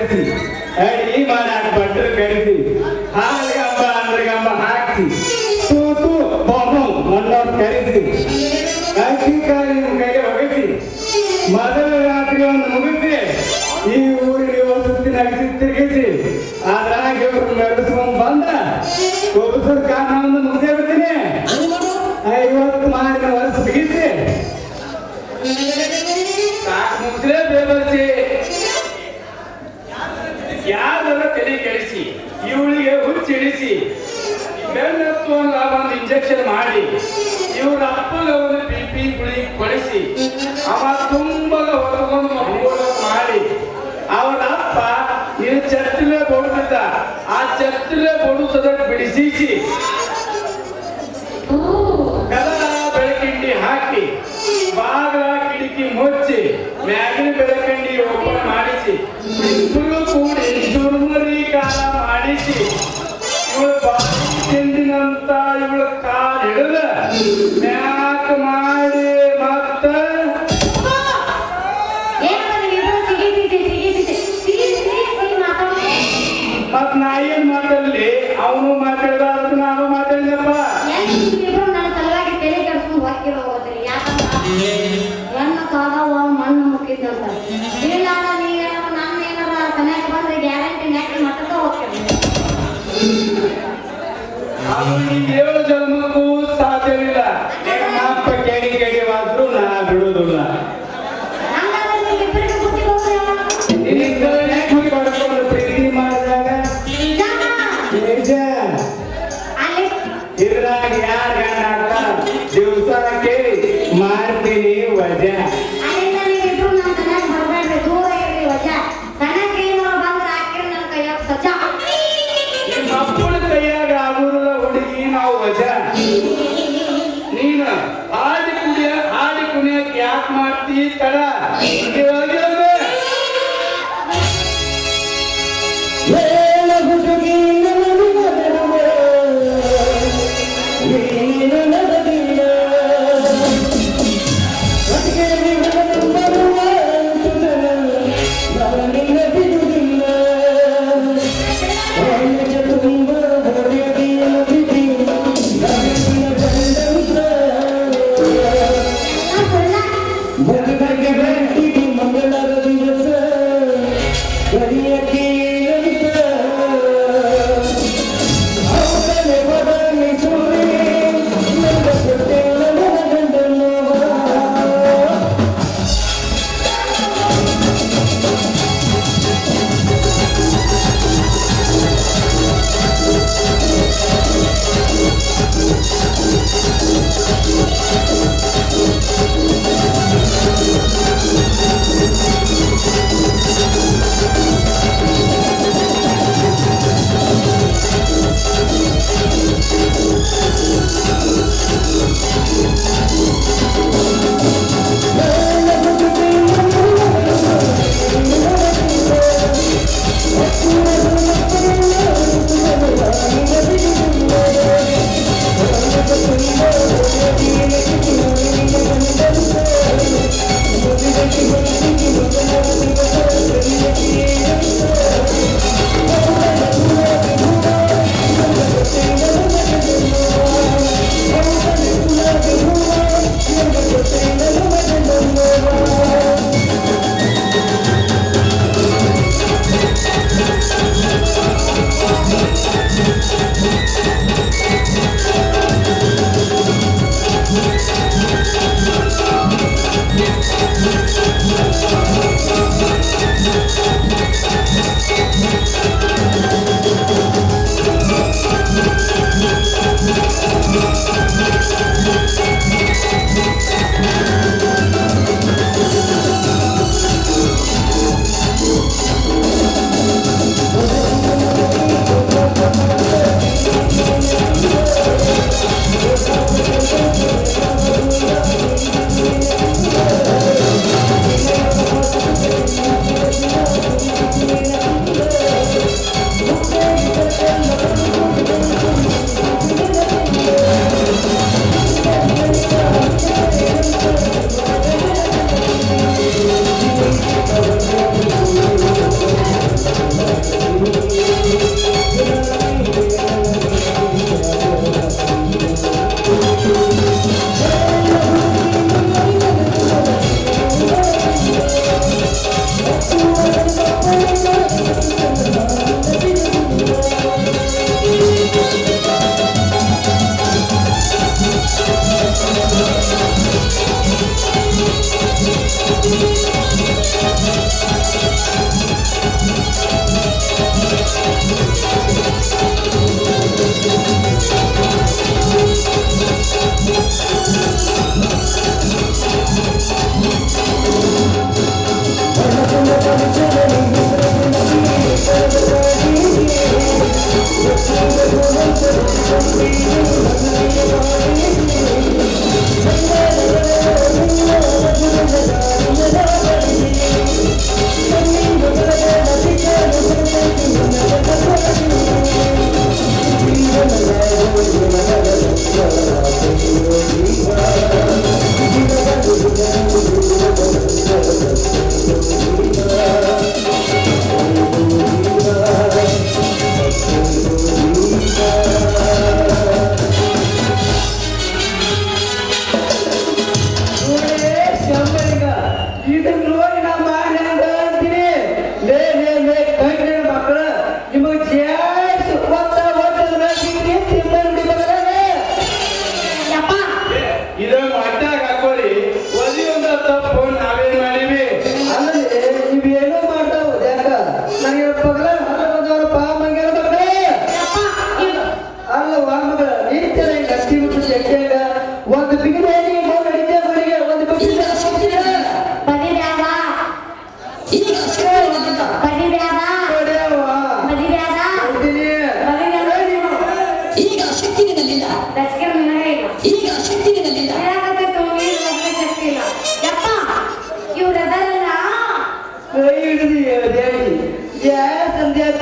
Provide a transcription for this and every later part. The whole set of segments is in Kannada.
ಕರೆಸಿ ಅಡಿ ಮಾಡಾಕ ಭಟ್ರು ಕರೆಸಿ ಹಾಲ್ಗಂಬ ಅಂದ್ರಗಂಬ ಹಾಕಿ ತೂತು ಬೊಮ್ಮು ಮಣ್ಣವ್ರು ಕರೆಸಿ ಅಕ್ಕಿ ಕಾಯಿ ಕೈಗೆ ಒಗಸಿ ಮೊದಲ ರಾತ್ರಿ ಒಂದು ಮುಗಿಸಿ ಈ ಊರಿಗೆ ವಸತಿ ನಡೆಸಿ ತಿರುಗಿಸಿ ಅದ್ರಾಗ ಇವ್ರು ಮೆರೆಸ್ಕೊಂಡ್ ಬಂದ ಒಬ್ಬಸರ ಕಾರಣವನ್ನು ಮುಗಿಸೇ ಬಿಡ್ತೀನಿ 50 ಮಾಡಿದ ವರ್ಷ ಬಿಗಿಸಿ ಸಾಕು ಮುಗಿಸ್ಲೇ ಬೇಬರ್ಸಿ ಯಾರ ತಲೆ ಕೆಡಿಸಿ ಇವಳಿಗೆ ಹುಚ್ಚಿಡಿಸಿ ಬೆನ್ನತ್ತು ಒಂದು ಇಂಜೆಕ್ಷನ್ ಮಾಡಿ ಇವ್ರ ಅಪ್ಪಗ ಒಂದು BP ಗುಳಿ ಕೊಡಿಸಿ ಅವ ತುಂಬ ಹೊರಗೊಂಡು ಮಾಡಿ ಅವರ ಅಪ್ಪ ಇದು ಚತ್ತಲೆ ಬೋಡುತ್ತಿದ್ದ ಆ ಚತ್ತಲೆ ಬೋಡುತ್ತದಕ್ಕೆ ಬಿಡಿಸಿಸಿ ಕದ ಬೆಳಕಿಂಡಿ ಹಾಕಿ ಬಾಗಿಲ ಕಿಟಕಿ ಮುಚ್ಚಿ ಮ್ಯಾಗಿನ ಬೆಳಕಂಡಿ ಓಪನ್ ಮಾಡಿಸಿ ಇಬ್ಬರು ಕೂಡಿ ಚುರುಮುರಿ ಕಾಲ ಮಾಡಿಸಿ ಇವಳು ಬಾಯಿ ತಿಂದಿನಂತ ಇವಳು ಕಾಲು ಹಿಡಿದ ಮ್ಯಾಕ್ ಮಾಡಿ ಮತ್ತ ಮತ್ ನಾ ಏನ್ ಮಾತಾಡ್ಲಿ ಅವನು ಮಾತಾಡಿದ ಅದಕ್ಕೆ ನಾನು ಮಾತಾಡಿದಪ್ಪ ಮಣ್ಣು ಮುಕ್ಕಿದ್ದಂತ ಇಲ್ಲ ನೀವೇನೋ ನಮ್ಮ ಏನಾರ ಸಮಯಕ್ಕೆ ಬಂದ್ರೆ ಗ್ಯಾರಂಟಿ ನೆಕ್ಸ್ಟ್ ಮಟ್ಟಕ್ಕೆ ಹೋಗ್ತೇವೆ 7 ಜನ್ಮಕ್ಕೂ ಸಾಧ್ಯವಿಲ್ಲ ಅಪ್ಪ ಕೆಡಿ ಆದ್ರೂ ನಾ ಬಿಡುವುದಿಲ್ಲ ಪ್ರೀತಿ ಮಾಡಿದಾಗ ಇದ್ರಾಗ ಯಾರ ಗಂಡ ದಿವಸ ಕೇಳಿ ಮಾಡ್ತೀನಿ ವಜಾ ಕೈಯಾಗ ಆಗುದಿಲ್ಲ ಹುಡುಗಿ ನಾವು ವಜಾ ನೀನು ಹಾಡಿ ಕುಣಿಯಕ್ಕೆ ಯಾಕೆ ಮಾಡ್ತೀ ತಡ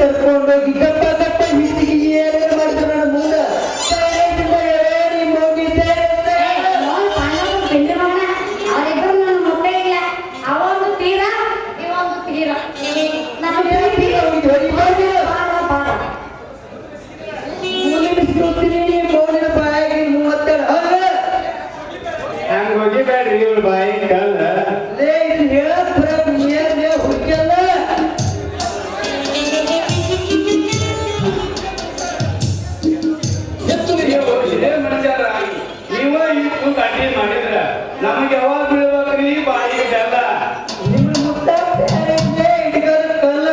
ಕರ್ಕೊಂಡೋಗಿ ಗಪ್ಪ ಗಪ್ಪ ಹಿಟ್ಟಿಗೆ ಏನೇನು ಮಾಡಿದ್ರು ನನ್ನ ಮುಂದೆ ಅವರಿಬ್ಬರು ನನ್ನ ಮಕ್ಕಳೇ ಇಲ್ಲ. ಅವೊಂದು ತೀರ ಇವೊಂದು ತೀರ. ಮೌನಿನ ಬಾಯಿಗೆ 32 ಹಂಗ ಹೋಗಿಬೇಡ್ರಿ ಇವ್ರ ಬಾಯಿ ಕಲ್ಲ ಲೇ ಇದು ಹೇಳಕ್ ಬರಕ್ ಮೇಲೆ ಹುಡುಕಲ್ಲ ಇದೇ ಮನುಷ್ಯರ ನೀವ ಇಷ್ಟು ಗಡ್ಡಿ ಮಾಡಿದ್ರ ನಮಗೆ ಯಾವಾಗ ಬೀಳ್ಬೇಕ್ರಿ ಬಾಯಿಗೆ ಬೆಲ್ಲ ನಿಮ್ಮ ಮುತ್ತಾಳೆ ಹಿಡಿಗಲ್ಲ ಕಲ್ಲ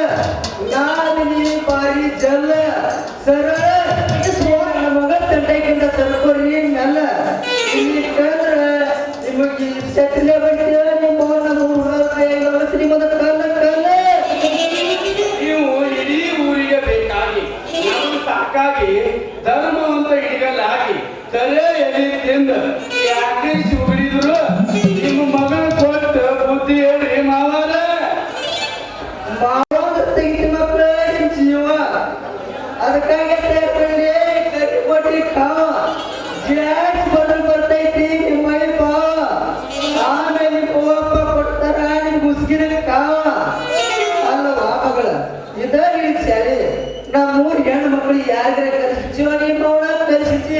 ನಾನು ನೀ ಬಾರಿ ಜಲ್ಲ ಸರಳ ನನ್ನ ಮಗ ತಂಟೆಗಿಂತ ತರ್ಕೊರಿ ಅಲ್ಲ ಇಲ್ಲಿ ಕಂದ್ರ ನಿಮಗೆ ಸೆಟ್ಲೆ ಬಡ್ಡಿ ನಿಮ್ಮ ನಮ್ಮ ಹುಡುಗ ಕೈಯಾಗ ಶ್ರೀಮಂತ ಕಲ್ಲ ಕಲ್ಲ ನೀವು ಇಡೀ ಊರಿಗೆ ಬೇಕಾಗಿ ನಮ್ಗೆ ಸಾಕಾಗಿ ಧರ್ಮವಂತ ಹಿಡಿಗಲ್ಲ ಹಾಕಿ ಕರೆ ಎಲ್ಲಿ ತಿಂದು ಯಾಕೆ ಸುಗಿಡಿದ್ರು ನಿಮ್ಮ ಮಗನ ಕೊಟ್ಟು ಬುದ್ಧಿ ಹೇಳ್ರಿ ಮಾವಾರ ಮಾವ ತೆಗಿದ ಮಕ್ಕಳ ನಿಮ್ ಜೀವ ಅದಕ್ಕಾಗಿ ತಗೊಂಡೆ ಕಟ್ಟಿ ಕೊಟ್ಟಿ ಕಾವ ಗ್ಯಾಸ್ ಬದಲ್ ಬರ್ತೈತಿ ನಿಮ್ಮ ಮೈ ಪಾವ ಆಮೇಲೆ ಕೋಪ ಕೊಡ್ತಾರ ನಿಮ್ ಮುಸ್ಗಿನ ಕಾವ ಅಲ್ಲವಾ ಮಗಳ ಇದ ಶಾಲೆ ನಮ್ಮೂರ್ ಹೆಣ್ಣು ಮಕ್ಕಳು ಯಾರಿಗಾರ ಕಲಿಸಿ ನಿಮ್ಮ ಅವಳ ಕಲಿಸಿ